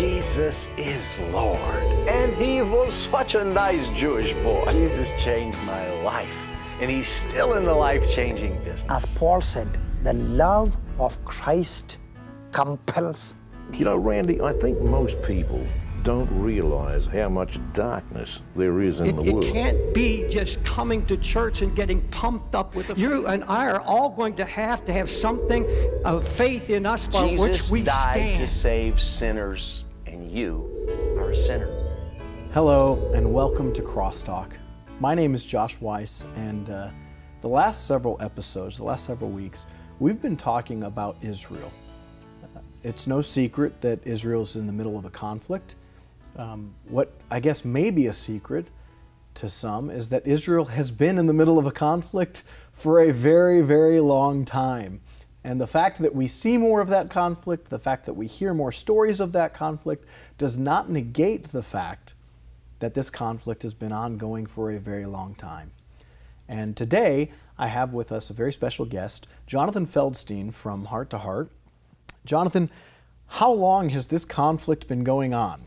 Jesus is Lord. And he was such a nice Jewish boy. Jesus changed my life, and he's still in the life-changing business. As Paul said, the love of Christ compels. You know, Randy, I think most people don't realize how much darkness there is in the world. It can't be just coming to church and getting pumped up with you and I are all going to have something of faith in us by which we Jesus died stand. to save sinners, and you are a sinner. Hello and welcome to CrossTalk. My name is Josh Weiss, and the last several episodes, the last several weeks, we've been talking about Israel. It's no secret that Israel's in the middle of a conflict. What I guess may be a secret to some is that Israel has been in the middle of a conflict for a very, very long time. And the fact that we see more of that conflict, the fact that we hear more stories of that conflict, does not negate the fact that this conflict has been ongoing for a very long time. And today, I have with us a very special guest, Jonathan Feldstein from Heart to Heart. Jonathan, how long has this conflict been going on?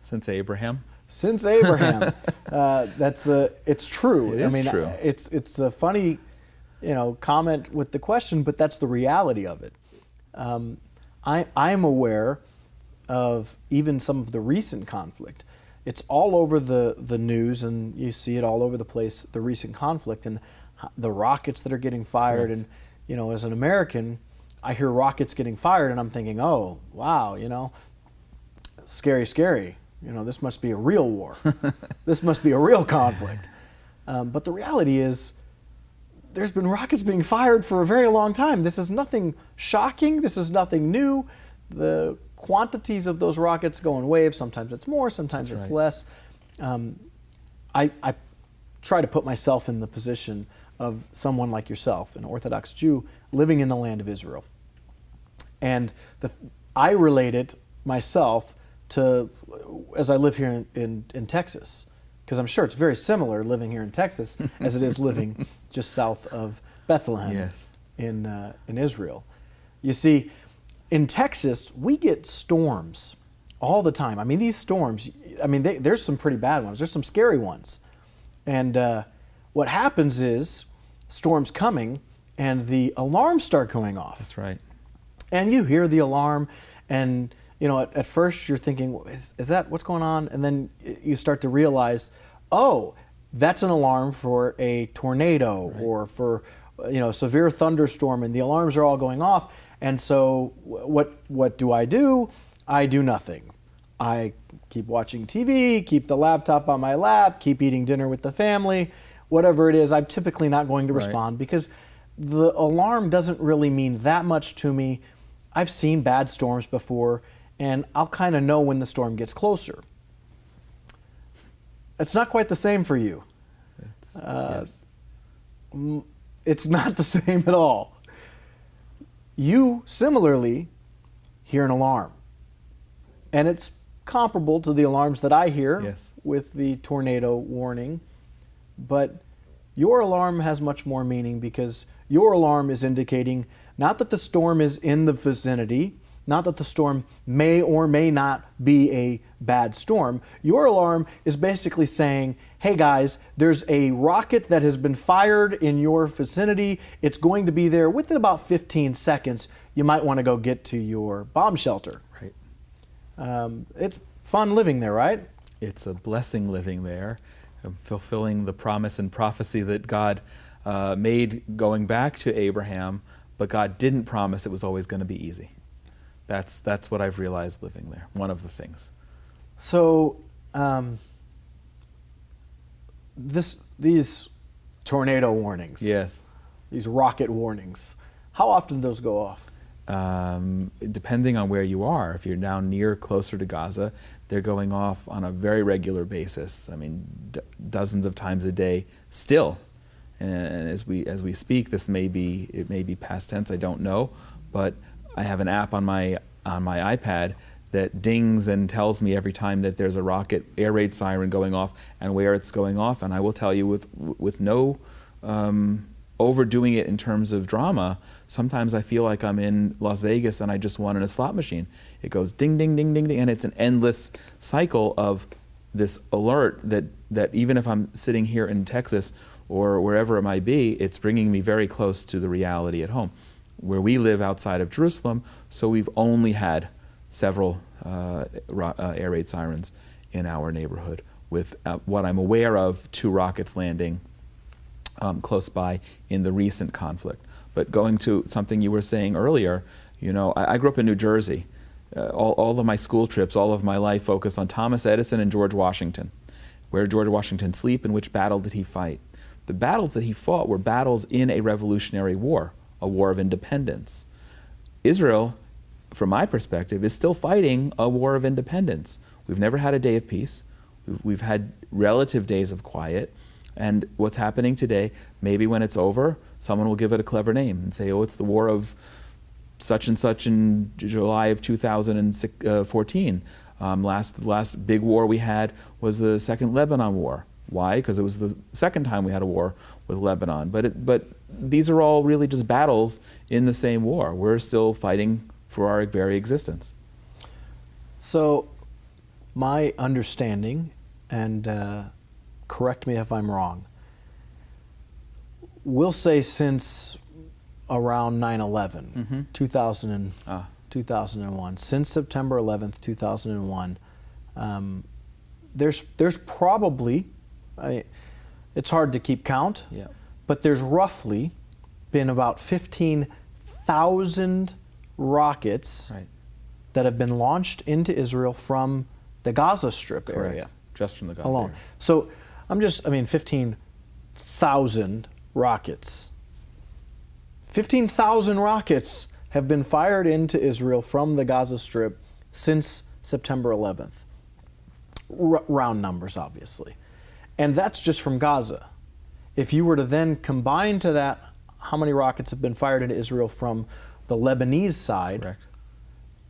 Since Abraham. Since Abraham. It's true. It is true. It's a funny, comment with the question, but that's the reality of it. I'm aware of even some of the recent conflict. It's all over the news, and you see it all over the place, the recent conflict and the rockets that are getting fired. Right. And, as an American, I hear rockets getting fired and I'm thinking, oh, wow, scary, scary. This must be a real war. This must be a real conflict. But the reality is, there's been rockets being fired for a very long time. This is nothing shocking. This is nothing new. The quantities of those rockets go in waves. Sometimes it's more, sometimes it's less. I try to put myself in the position of someone like yourself, an Orthodox Jew living in the land of Israel. And I relate it myself to, as I live here in Texas, because I'm sure it's very similar living here in Texas as it is living just south of Bethlehem in Israel. You see, in Texas, we get storms all the time. I mean, these storms, there's some pretty bad ones. There's some scary ones. And what happens is, storms coming and the alarms start going off. That's right. And you hear the alarm and, at first you're thinking, is that what's going on? And then you start to realize, oh, that's an alarm for a tornado or for, severe thunderstorm, and the alarms are all going off. And so what do? I do nothing. I keep watching TV, keep the laptop on my lap, keep eating dinner with the family, whatever it is. I'm typically not going to respond because the alarm doesn't really mean that much to me. I've seen bad storms before, and I'll kind of know when the storm gets closer. It's not quite the same for you. It's not the same at all. You similarly hear an alarm, and it's comparable to the alarms that I hear with the tornado warning, but your alarm has much more meaning because your alarm is indicating not that the storm is in the vicinity, not that the storm may or may not be a bad storm. Your alarm is basically saying, hey guys, there's a rocket that has been fired in your vicinity. It's going to be there within about 15 seconds. You might want to go get to your bomb shelter. Right. It's fun living there, right? It's a blessing living there, fulfilling the promise and prophecy that God made going back to Abraham, but God didn't promise it was always going to be easy. That's what I've realized living there, one of the things. So, these tornado warnings, these rocket warnings, how often do those go off? Depending on where you are. If you're down closer to Gaza, they're going off on a very regular basis. Dozens of times a day still. And as we speak, it may be past tense. I don't know, but I have an app on my iPad that dings and tells me every time that there's a rocket air raid siren going off and where it's going off, and I will tell you with no overdoing it in terms of drama, sometimes I feel like I'm in Las Vegas and I just won in a slot machine. It goes ding, ding, ding, ding, ding, and it's an endless cycle of this alert that even if I'm sitting here in Texas or wherever it might be, it's bringing me very close to the reality at home. Where we live outside of Jerusalem, so we've only had several air raid sirens in our neighborhood, with what I'm aware of, 2 rockets landing close by in the recent conflict. But going to something you were saying earlier, you know, I grew up in New Jersey. All of my school trips, all of my life focused on Thomas Edison and George Washington. Where did George Washington sleep and which battle did he fight? The battles that he fought were battles in a revolutionary war, a war of independence. Israel, from my perspective, is still fighting a war of independence. We've never had a day of peace. We've had relative days of quiet. And what's happening today, maybe when it's over, someone will give it a clever name and say, oh, it's the war of such and such in July of 2014. Last big war we had was the Second Lebanon War. Why? Because it was the second time we had a war with Lebanon. But these are all really just battles in the same war. We're still fighting for our very existence. So my understanding, and correct me if I'm wrong, we'll say since around 9/11, 2001, since September 11th, 2001, there's probably, it's hard to keep count, but there's roughly been about 15,000 rockets that have been launched into Israel from the Gaza Strip area. Just from the Gaza alone. area. So 15,000 rockets. 15,000 rockets have been fired into Israel from the Gaza Strip since September 11th. Round numbers, obviously. And that's just from Gaza. If you were to then combine to that how many rockets have been fired into Israel from the Lebanese side, Correct.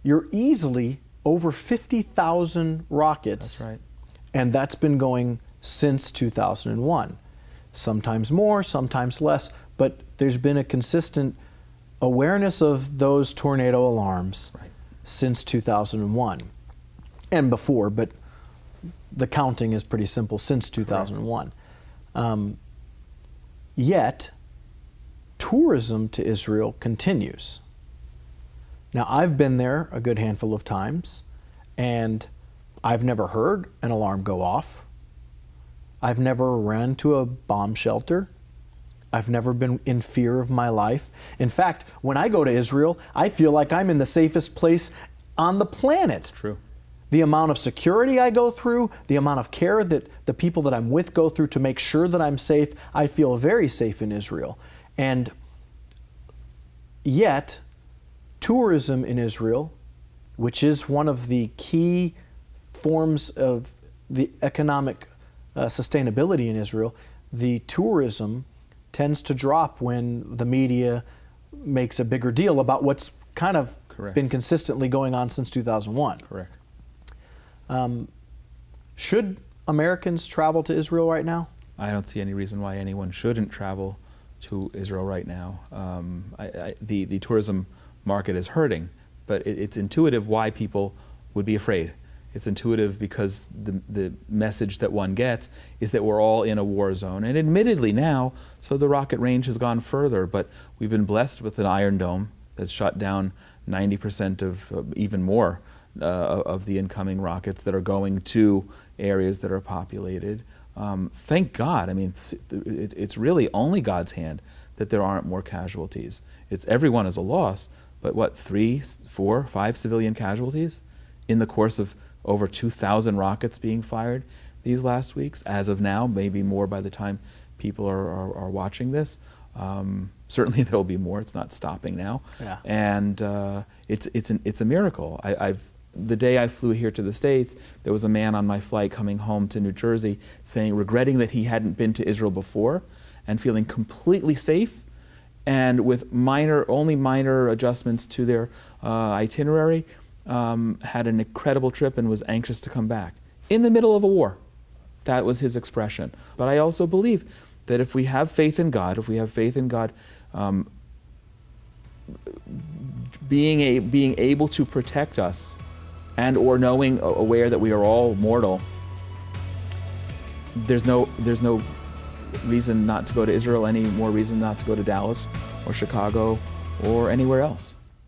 You're easily over 50,000 rockets. That's right. And that's been going since 2001. Sometimes more, sometimes less, but there's been a consistent awareness of those tornado alarms since 2001 and before, but the counting is pretty simple since 2001. Yet, tourism to Israel continues. Now, I've been there a good handful of times, and I've never heard an alarm go off. I've never ran to a bomb shelter. I've never been in fear of my life. In fact, when I go to Israel, I feel like I'm in the safest place on the planet. It's true. The amount of security I go through, the amount of care that the people that I'm with go through to make sure that I'm safe, I feel very safe in Israel. And yet, tourism in Israel, which is one of the key forms of the economic sustainability in Israel, the tourism tends to drop when the media makes a bigger deal about what's kind of been consistently going on since 2001. Correct. Should Americans travel to Israel right now? I don't see any reason why anyone shouldn't travel to Israel right now. The tourism market is hurting, but it's intuitive why people would be afraid. It's intuitive because the message that one gets is that we're all in a war zone. And admittedly now, so the rocket range has gone further, but we've been blessed with an Iron Dome that's shot down 90% of, even more, of the incoming rockets that are going to areas that are populated. Thank God. I mean, it's really only God's hand that there aren't more casualties. It's everyone is a loss, but what, 3, 4, 5 civilian casualties in the course of over 2,000 rockets being fired these last weeks? As of now, maybe more by the time people are watching this. Certainly there will be more. It's not stopping now. Yeah. And it's a miracle. The day I flew here to the States, there was a man on my flight coming home to New Jersey saying, regretting that he hadn't been to Israel before and feeling completely safe and with only minor adjustments to their itinerary, had an incredible trip and was anxious to come back in the middle of a war. That was his expression. But I also believe that if we have faith in God, being able to protect us, and or aware that we are all mortal, there's no reason not to go to Israel, any more reason not to go to Dallas or Chicago or anywhere else.